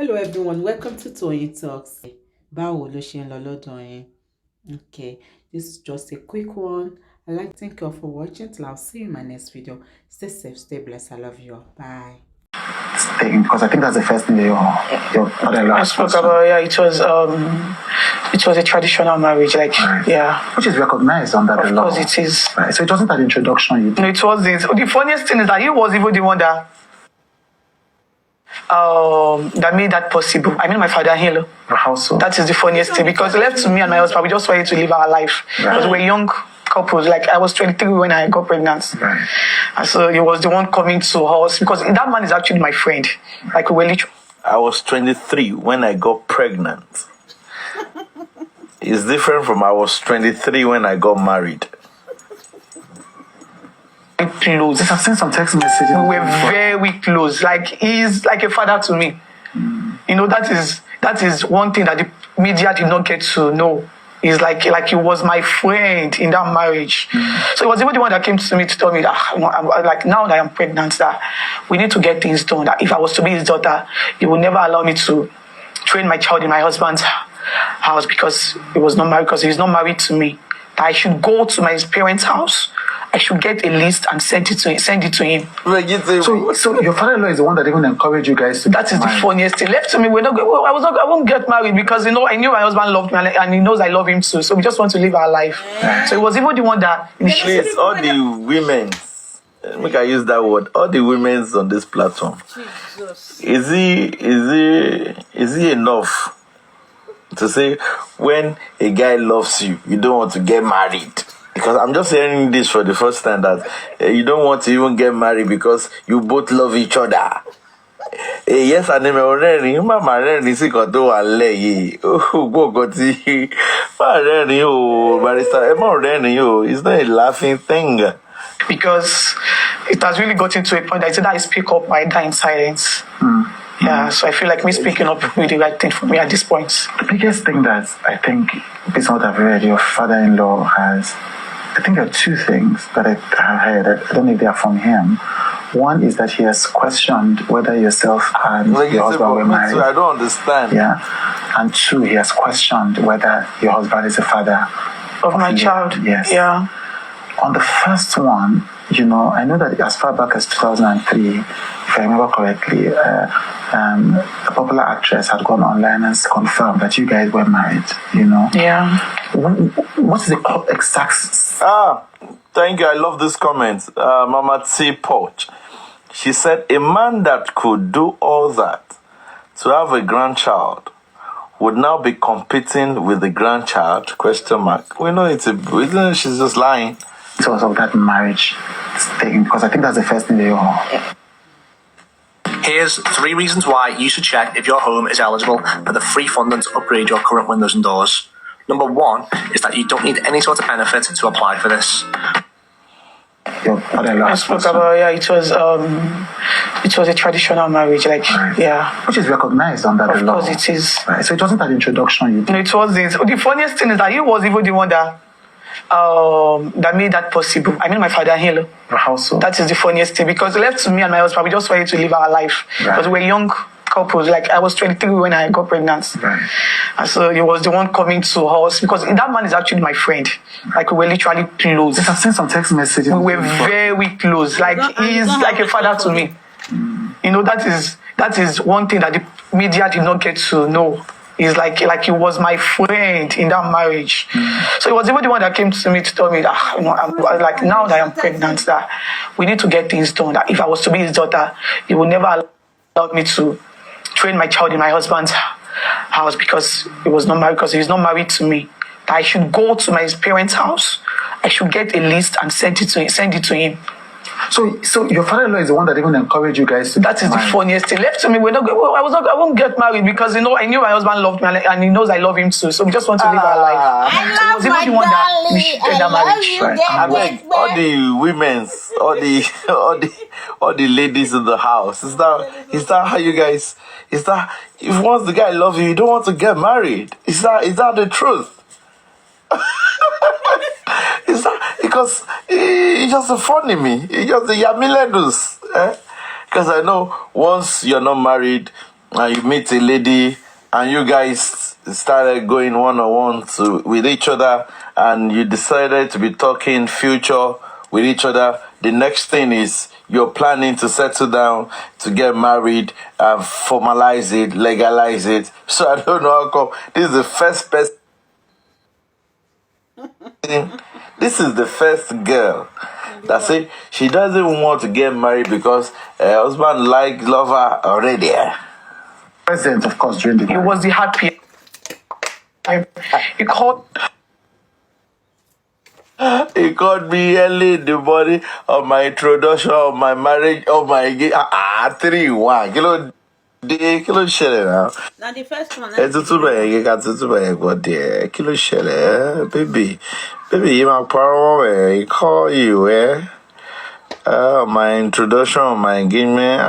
Hello everyone, welcome to Toyeen Talks. Báwo ló ṣe ń lọ lọ́dọ̀ yín? Okay, this is just a quick one. I'd like to thank you all for watching. Till I'll see you in my next video. Stay safe, stay blessed. I love you all. Bye. Thing, because I think that's the first thing your father-in-law I spoke about, yeah, it was a traditional marriage, like, right. Yeah, which is recognized under the law. of course it is. Right. So it wasn't an introduction you did. No, it wasn't. The funniest thing is that he was even the one that made that possible. I mean, my father-in-law. How so? That is the funniest thing, because left to me and my husband, we just wanted to live our life. Right. Because we were young couples. Like, I was 23 when I got pregnant. Right. And so he was the one coming to us, because that man is actually my friend. Like, we were literally... I was 23 when I got pregnant. It's different from I was 23 when I got married. close. I've seen some text messages. We were very close. Like, he's like a father to me. You know, that is one thing that the media did not get to know. He's like he was my friend in that marriage. So it was even the one that came to me to tell me that like, now that I'm pregnant, that we need to get things done. That if I was to be his daughter, he would never allow me to train my child in my husband's house, because he was not married, because he's not married to me. That I should go to my parents' house, I should get a list and send it to him. So your father-in-law is the one that even encouraged you guys to. That is the funniest thing. Left to me, I won't get married, because I knew my husband loved me, and he knows I love him too. So we just want to live our life. So it was even the one that Please, all the women, make I use that word, all the women on this platform. Jesus. Is he enough to say when a guy loves you, you don't want to get married? Because I'm just hearing this for the first time, that you don't want to even get married because you both love each other. Yes, and I'm mama rẹ́rìn sí kan tó wà lẹ́yìn. Gbogbo tí máa rẹ́rìn o, barrister, ẹ má rẹ́rìn o. It's not a laughing thing. Because it has really gotten to a point that it's either I speak up or I die in silence. Yeah, so I feel like me speaking up will be the right thing for me at this point. The biggest thing that I think, based on what I've read, your father-in-law has, I think there are two things that I have heard. I don't know if they are from him. One is that he has questioned whether yourself and your husband were married. I don't understand. Yeah. And two, he has questioned whether your husband is the father Of my child. Yes. Yeah. On the first one, you know, I know that as far back as 2003, if I remember correctly, a popular actress had gone online and confirmed that you guys were married, you know. Yeah. What's the exact... Thank you. I love this comment. Mama T. Poch. She said, a man that could do all that to have a grandchild would now be competing with the grandchild? Question mark. We know she's just lying. Because of that marriage thing, because I think that's the first thing they all... Here's 3 reasons why you should check if your home is eligible for the free funding to upgrade your current windows and doors. Number 1 is that you don't need any sort of benefit to apply for this. I spoke about, yeah, it was a traditional marriage, like, right. Yeah. Which is recognized under the law. Of course it is. Right. So it wasn't an introduction you did. No, it wasn't. The funniest thing is that he was even the one that made that possible. I mean, my father-in-law. How so? That is the funniest thing, because left to me and my husband, we just wanted to live our life. Right. Because we were young couples. Like, I was 23 when I got pregnant. Right. And so he was the one coming to us, because that man is actually my friend. Like, we were literally close. I've seen some text messages. We were very close. Like, he's like a father to me. You know, that is one thing that the media did not get to know. He's like he was my friend in that marriage. So it was even the one that came to me to tell me that, you know, like, now that I'm pregnant, that we need to get things done. That if I was to be his daughter, he would never allow me to train my child in my husband's house, because he was not married, because he's not married to me. That I should go to my parents' house, I should get a list and send it to him. So your father-in-law is the one that even encouraged you guys to... That is the funniest thing. Left to me, I won't get married, because I knew my husband loved me, and he knows I love him too. So we just want to live our life. I love my darling. I love you. I beg all the women's, all the ladies in the house. Is that how you guys? Is that if once the guy loves you, you don't want to get married? Is that the truth? Is that because it's just funny me? It's just the Yamiledus. Because I know once you're not married, and you meet a lady, and you guys started going one-on-one with each other, and you decided to be talking future with each other. The next thing is you're planning to settle down, to get married, and formalize it, legalize it. So I don't know how come this is the first person. This is the first girl that say she doesn't want to get married because her husband love her already. President, of course, during the He was the happiest. He called. He called me early in the morning of my introduction of my marriage, of my 3-1. Kilo ṣẹlẹ̀ now. Now the first one. Tutu bẹ̀yẹ̀ ká tutu bẹ̀yẹ̀ gbọ́ díẹ̀. Kilo ṣẹlẹ̀, baby. Baby, you máa parọ́ ẹ̀. He call you, my introduction, my engagement.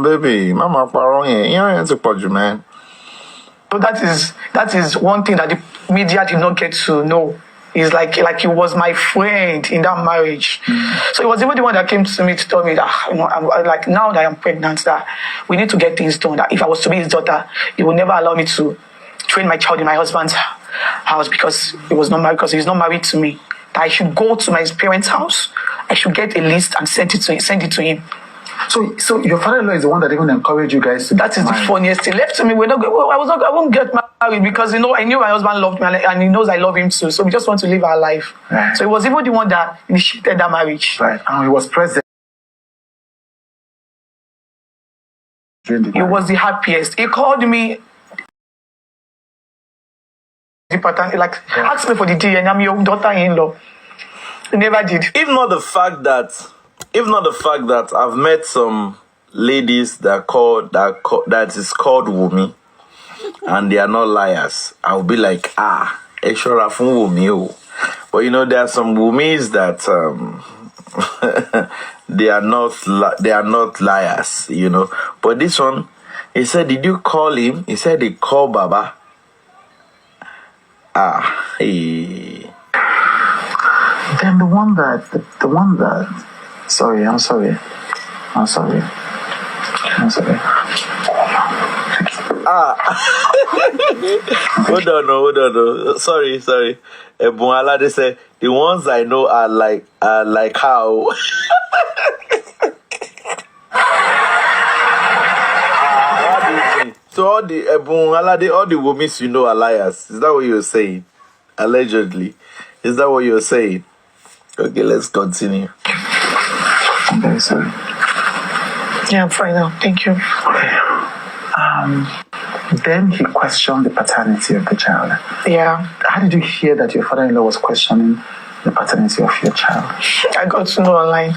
Baby, mama parọ́ yẹn. Yẹn ti pọ̀ jù, man. So that is one thing that the media did not get to know. He's like he was my friend in that marriage. So he was even the one that came to me to tell me that I'm like, now that I'm pregnant, that we need to get things done. That if I was to be his daughter, he would never allow me to train my child in my husband's house because he was not married, because he's not married to me. That I should go to my parents' house, I should get a list and send it to him. So your father-in-law is the one that even encouraged you guys to. That is the funniest thing. Left to me, I won't get married because I knew my husband loved me and he knows I love him too. So we just want to live our life. Right. So he was even the one that initiated that marriage. Right, and he was present. He was the happiest. He called me. Asked me for the DNA. I'm your daughter-in-law. He never did. If not the fact that I've met some ladies that is called Wunmi, and they are not liars, I'll be like, Eshora fun Wunmi. But you know, there are some Wunmis that they are not liars, you know. But this one, he said, did you call him? He said he called Baba. Then the one that sorry, I'm sorry. Hold on. Sorry. Bunala, they say the ones I know are like how. So all the all the women you know are liars. Is that what you're saying? Allegedly. Is that what you're saying? Okay, let's continue. I'm very sorry. Yeah, I'm fine now. Thank you. Okay. Then he questioned the paternity of the child. Yeah. How did you hear that your father-in-law was questioning the paternity of your child? I got to know online.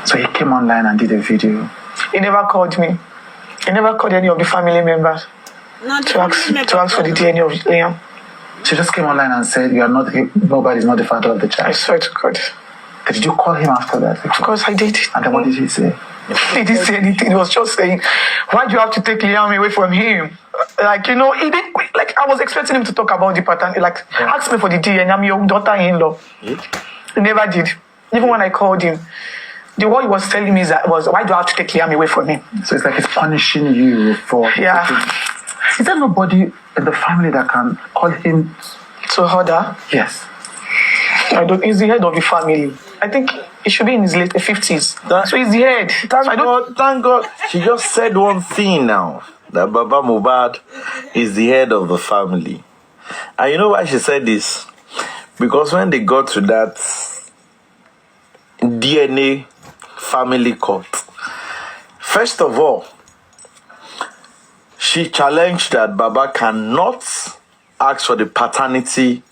So he came online and did a video. He never called me. He never called any of the family members to ask for the DNA of Liam. She just came online and said, Mohbad is not the father of the I child. swear to God. Did you call him after that? Of course I did. And then what did he say? He didn't say anything. He was just saying, why do you have to take Liam away from him? Like, you know, he didn't, like, I was expecting him to talk about the pattern. Like, ask me for the DNA. I'm your daughter-in-law. He never did. Even when I called him, what he was telling me was, why do I have to take Liam away from him? So it's like he's punishing you for... Yeah. Is there nobody in the family that can call him... To order? Yes. He's the head of the family. I think he should be in his late 50s. So he's the head. Thank God. She just said one thing now. That Baba Mohbad is the head of the family. And you know why she said this? Because when they got to that DNA family court, first of all, she challenged that Baba cannot ask for the paternity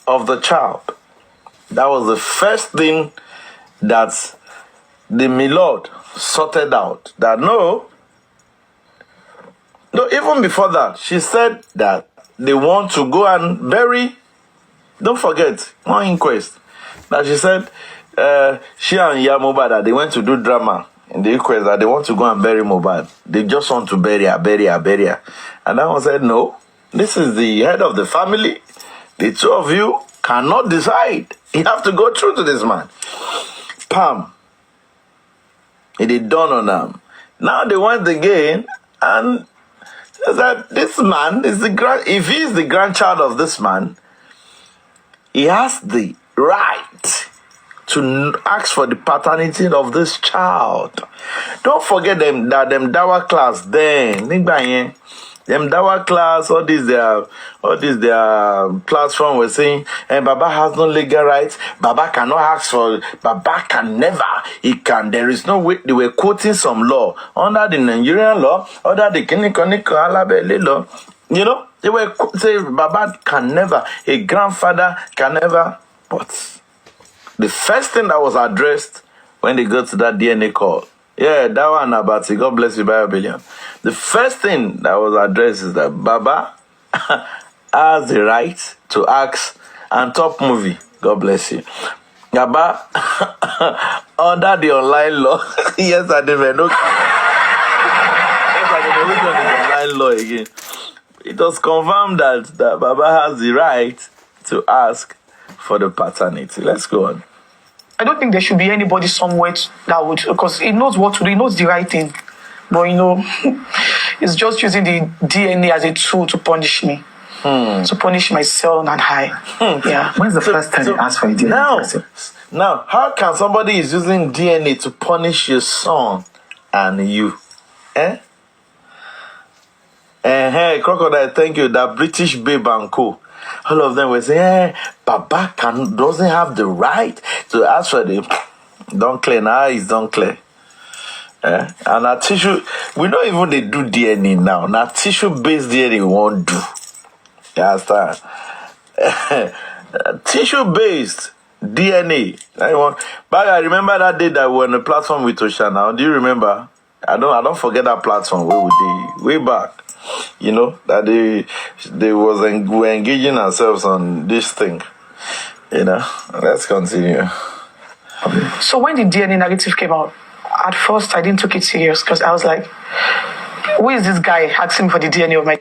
of the child. That was the first thing that the Milord sorted out. That no, even before that, she said that they want to go and bury, don't forget, one inquest. That she said she and Mohbad, that they went to do drama in the inquest, that they want to go and bury Mohbad. They just want to bury her. And that one said, no, this is the head of the family. The two of you cannot decide. You have to go through to this man. Pam. It is done on them. Now they went again, and that this man is if he is the grandchild of this man, he has the right to ask for the paternity of this child. Don't forget them dawa class then. Them dawa class, all these their platform was saying, and Baba has no legal rights. Baba cannot ask for. Baba can never. He can. There is no way. They were quoting some law under the Nigerian law, under the Kiniko Alabele law. You know, they were saying Baba can never. A grandfather can never. But the first thing that was addressed when they got to that DNA call, yeah, that one about it. God bless you by a billion. The first thing that was addressed is that Baba has the right to ask and top movie. God bless you. Baba, under the online law, yes, I didn't know. Yes, I didn't know the online law again. It was confirmed that Baba has the right to ask for the paternity. Let's go on. I don't think there should be anybody somewhere that would, because he knows what to do, he knows the right thing. But he's just using the DNA as a tool to punish me. To punish my son and I. Yeah. When's the first time you asked for a DNA? Now, how can somebody is using DNA to punish your son and you? Hey, Crocodile, thank you. That British babe and co. All of them were saying, Baba doesn't have the right to ask for the... Don't clear now, it's don't clear. And our tissue, we don't even they do DNA now. Now tissue-based DNA we won't do. You understand? Tissue-based DNA. But I remember that day that we were on the platform with Tosha now. Do you remember? I don't forget that platform where we did way back. You know, that we were engaging ourselves on this thing. You know, let's continue. So when the DNA narrative came out, at first I didn't take it serious because I was like, who is this guy asking for the DNA of my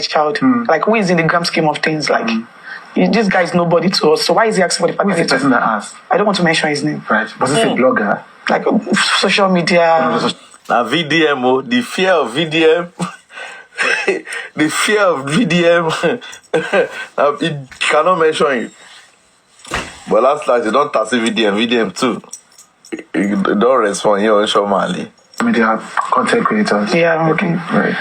child? Like, who is in the grand scheme of things? Like, this guy is nobody to us. So why is he asking for the paternity? Who is the person that asked? I don't want to mention his name. Right. Was this a blogger? Like, social media. Now, VDM, the fear of VDM. The fear of VDM. It cannot mention it. But last night, you don't touch VDM too. You don't respond, you're on show Mali. Media content creators. Yeah, okay. Right.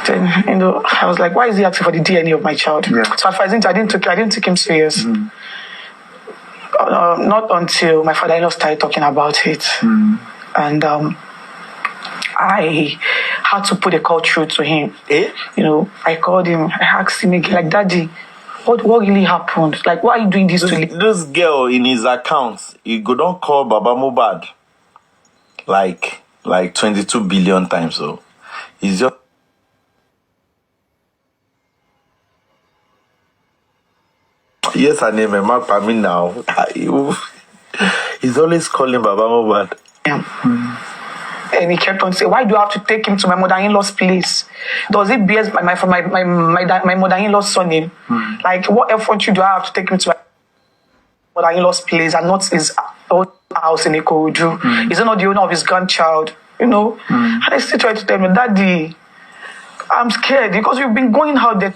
Then, I was like, why is he asking for the DNA of my child? Yeah. So at first I didn't take him serious. Not until my father-in-law started talking about it. And I had to put a call through to him. I called him, I asked him again, like, Daddy, what really happened? Like, why are you doing this to me? This girl in his account, he go don't call Baba Mohbad like 22 billion times. So he's just yes, I name him Mark Pami now. He's always calling Baba Mohbad. Yeah. And he kept on saying, why do I have to take him to my mother-in-law's place? Does it bear my mother-in-law's surname? Like, what effort do I have to take him to my mother-in-law's place and not his own house in Ikorodu? Is he not the owner of his grandchild? And I still try to tell him, Daddy, I'm scared because we've been going out there.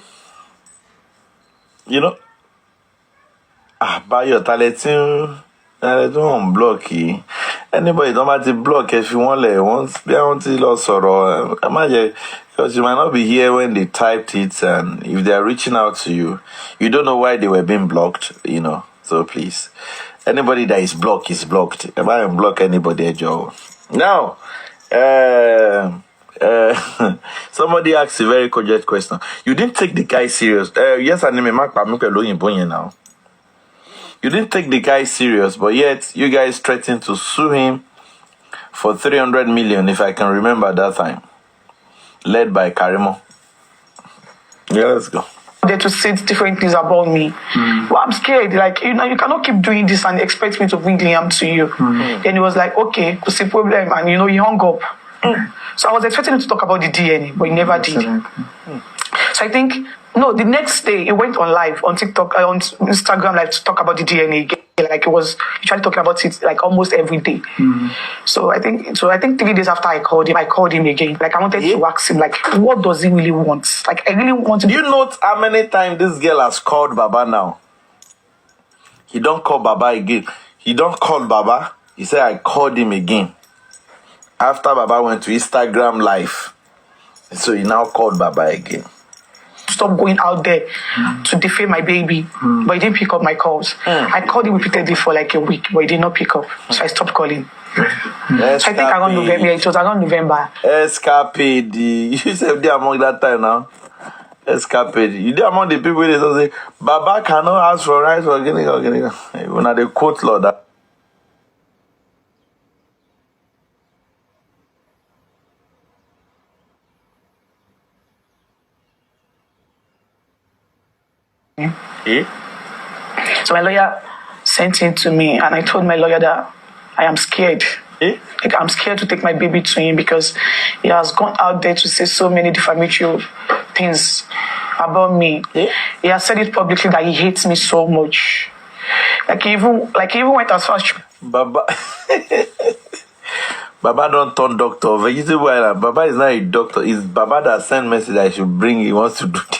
By your talent, don't block you. Anybody don't have to block if you want be I want to lost or because you might not be here when they typed it, and if they are reaching out to you, you don't know why they were being blocked, So please, anybody that is blocked is blocked. If I don't block anybody, Joe. Now, somebody asked a very cogent question. You didn't take the guy serious. Yes, I name Mark now. You didn't take the guy serious, but yet you guys threatened to sue him for 300 million, if I can remember that time. Led by Karimo. Yeah, let's go. There to say different things about me. Well, I'm scared. Like, you cannot keep doing this and expect me to bring Liam to you. Then he was like, okay, what's the problem? And, he hung up. So I was expecting him to talk about the DNA, but he never did. So I think, the next day he went on live on TikTok, on Instagram live to talk about the DNA again. Like, it was literally talking about it like almost every day. So I think 3 days after I called him again. Like, I wanted to ask him, like, what does he really want? Like, I really want to. Do you note how many times this girl has called Baba now? He don't call Baba again. He don't call Baba. He said, I called him again. After Baba went to Instagram Live. So he now called Baba again. Stop going out there to defame my baby, but he didn't pick up my calls. I called him repeatedly for like a week, but he did not pick up, so I stopped calling. So I think around November, it was around November. Escapade. You said there among that time now. Escapade. You there among the people that say, Baba cannot ask for rice or getting. Even at the court law that. So my lawyer sent it to me, and I told my lawyer that I am scared. Like, I'm scared to take my baby to him because he has gone out there to say so many defamatory things about me. He has said it publicly that he hates me so much. Like, he even went as far as Baba. Baba don't turn doctor. Vegetable Island. Baba is not a doctor. It's Baba that sent message that I should bring. He wants to do this.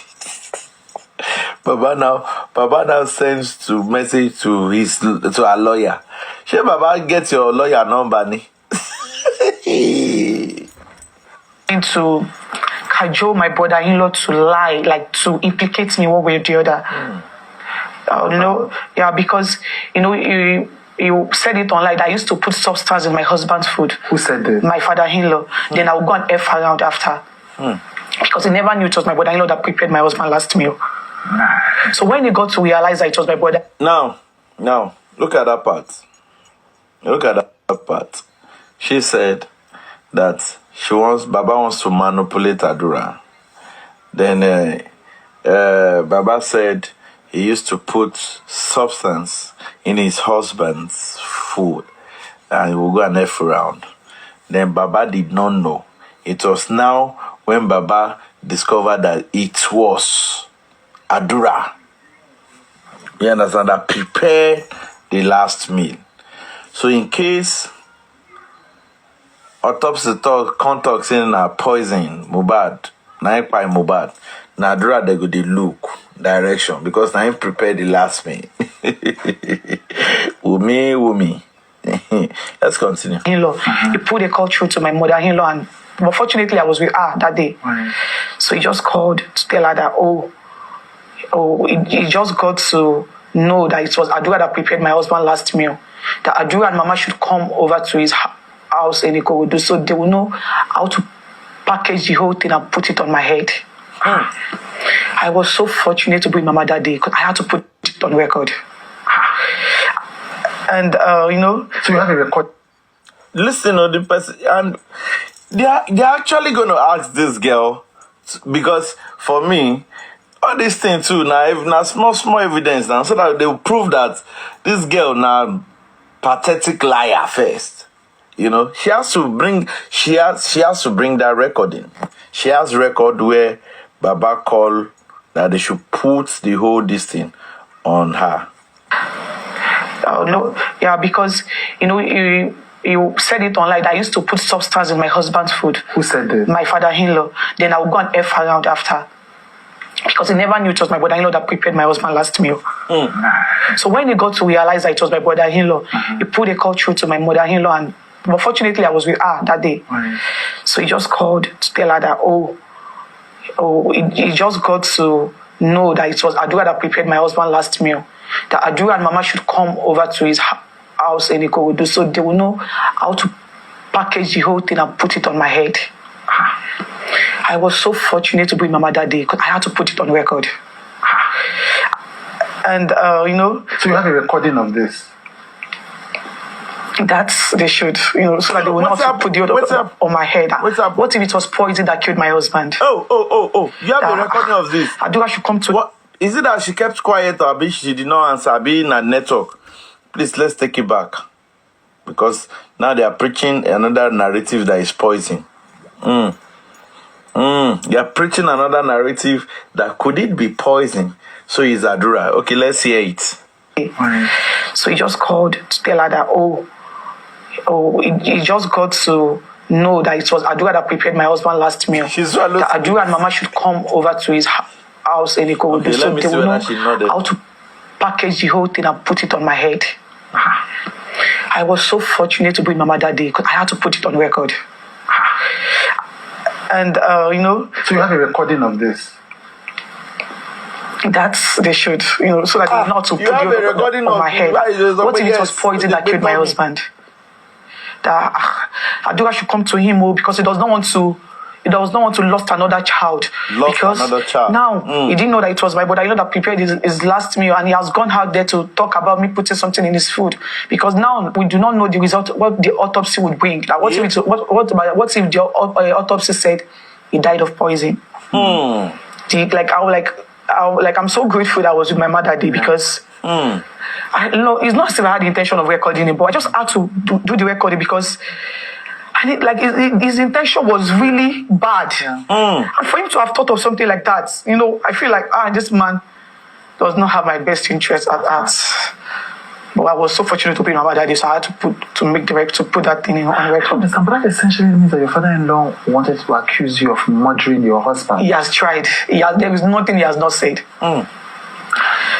Baba now sends to message to a lawyer. Should Baba get your lawyer number, ni? to cajole my brother-in-law to lie, like to implicate me one way or the other. Because he said it online that I used to put substance in my husband's food. Who said that? My father-in-law. Then I would go and F around after. Because he never knew it was my brother-in-law that prepared my husband last meal. So when he got to realize that it was my brother. Now, look at that part. She said that Baba wants to manipulate Adura. Then Baba said he used to put substance in his husband's food and he would go and F around. Then Baba did not know. It was now when Baba discovered that it was Adura. You understand? That prepare the last meal. So in case autopsy contact saying a poison, Mohbad, Mohbad, na Adura they go the look direction because now he prepared the last meal. Wunmi. Let's continue. In-law, he pulled a call through to my mother-in-law, and fortunately I was with her that day. So he just called to tell her that he just got to know that it was Adura that prepared my husband last meal. That Adura and Mama should come over to his house in Ikorodu so they will know how to package the whole thing and put it on my head. I was so fortunate to be with Mama that day because I had to put it on record. And So you have a record. Listen to the person, and they're actually going to ask this girl because for me, all these things too now small evidence now so that they will prove that this girl now pathetic liar first. She has to bring that record in. She has record where Baba called that they should put the whole this thing on her. Because he said it online that I used to put substance in my husband's food. Who said that? My father-in-law. Then I would go and F around after. Because he never knew it was my brother-in-law that prepared my husband last meal. So when he got to realize that it was my brother-in-law, he pulled a call through to my mother-in-law, and fortunately I was with her that day. So he just called to tell her that he just got to know that it was Adura that prepared my husband last meal. That Adura and Mama should come over to his house in Ikorodu so they will know how to package the whole thing and put it on my head. I was so fortunate to be with Mama that day because I had to put it on record. And So you have a recording of this. They should, so that they will not put the other on my head. What if it was poison that killed my husband? Oh. You have a recording of this. Adura should come to. What? Is it that she kept quiet or she did not answer? Being a network. Please, let's take it back. Because now they are preaching another narrative that is poison. They are preaching another narrative that could it be poison? So is Adura. Okay, let's hear it. Right. So he just called to tell her that, he just got to know that it was Adura that prepared my husband last meal. That Adura and Mama should come over to his house and so they will know how to package the whole thing and put it on my head. I was so fortunate to be with Mama that day because I had to put it on record. And, So you have a recording of this? They should, so that they know how to put it on my head. What if it was poison that killed my husband? That Adura should come to him because he does not want to lost another child. Now he didn't know that it was my brother. That prepared his last meal, and he has gone out there to talk about me putting something in his food. Because now we do not know the result, what the autopsy would bring. Like what if the autopsy said he died of poison? I'm so grateful that I was with my mother that day because it's not as if I had the intention of recording it, but I just had to do the recording because his intention was really bad. And for him to have thought of something like that, I feel like this man does not have my best interest at heart. But I was so fortunate to be my mother that day, so I had to put that thing on record. But that essentially means that your father-in-law wanted to accuse you of murdering your husband. He has tried. There is nothing he has not said.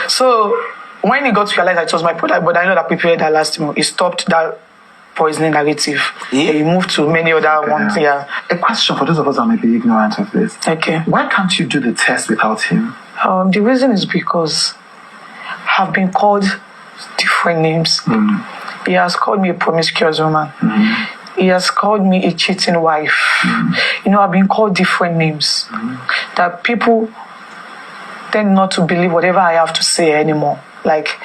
So when he got to realize that it was my brother, but I know that prepared that last meal, he stopped that poisoning narrative. He moved to many other ones. Yeah. A question for those of us that may be ignorant of this. Okay. Why can't you do the test without him? The reason is because I've been called different names. He has called me a promiscuous woman. He has called me a cheating wife. I've been called different names that people tend not to believe whatever I have to say anymore. Like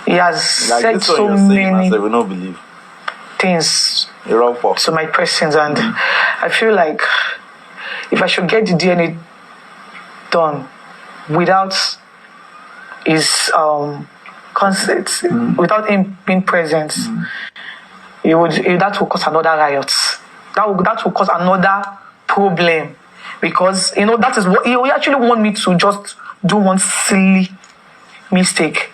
he has said so many things to my persons, and I feel like if I should get the DNA done without his consent, without him being present, that will cause another riot. That will cause another problem because that is what he actually want me to just do one silly mistake.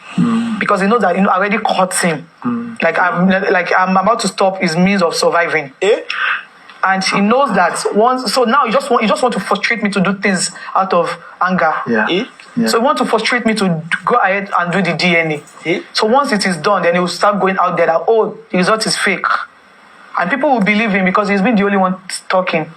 Because he knows that I already caught him. I'm about to stop his means of surviving. And he knows that once. So now he just want to frustrate me to do things out of anger. So he want to frustrate me to go ahead and do the DNA. So once it is done, then he will start going out there that the result is fake, and people will believe him because he's been the only one talking.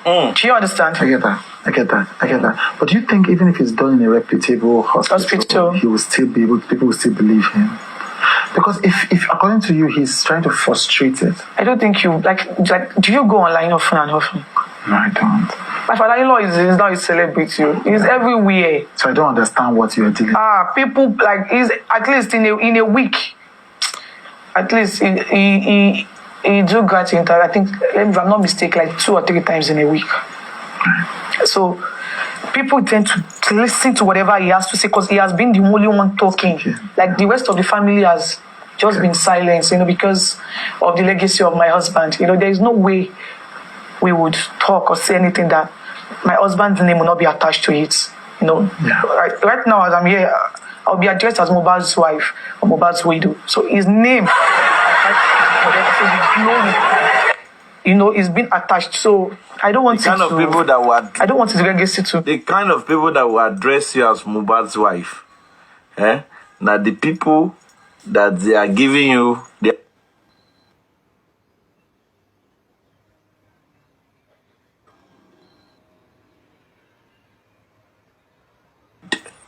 Do you understand? I get that. But do you think even if it's done in a reputable hospital, he will still be able? People will still believe him? Because if according to you, he's trying to frustrate it. I don't think you like. Do you go online often and often? No, I don't. My father-in-law is not a celebrity. He's everywhere. So I don't understand what you're dealing. People he's at least in a week. At least he do great interview. I think if I'm not mistaken, 2 or 3 times in a week. So people tend to listen to whatever he has to say because he has been the only one talking. Okay. The rest of the family has just been silent, because of the legacy of my husband. There is no way we would talk or say anything that my husband's name will not be attached to it. Right now as I'm here, I'll be addressed as Mohbad's wife or Mohbad's widow. So his name, is being attached. So I don't want I don't want his legacy to. The kind of people that will address you as Mohbad's wife, now the people that they are giving you.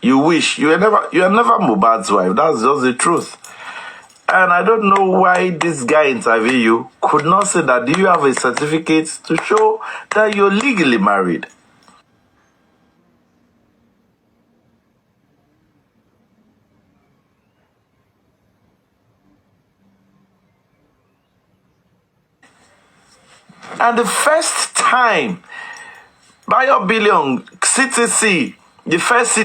You wish you are never Mohbad's wife. That's just the truth. And I don't know why this guy interview you could not say that. Do you have a certificate to show that you're legally married? And the first time, by your billion CTC, the first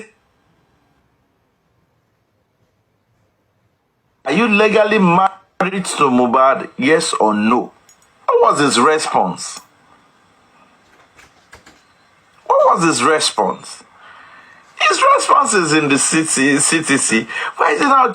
are you legally married to Mohbad, yes or no? What was his response? His response is in the CTC. Why is he now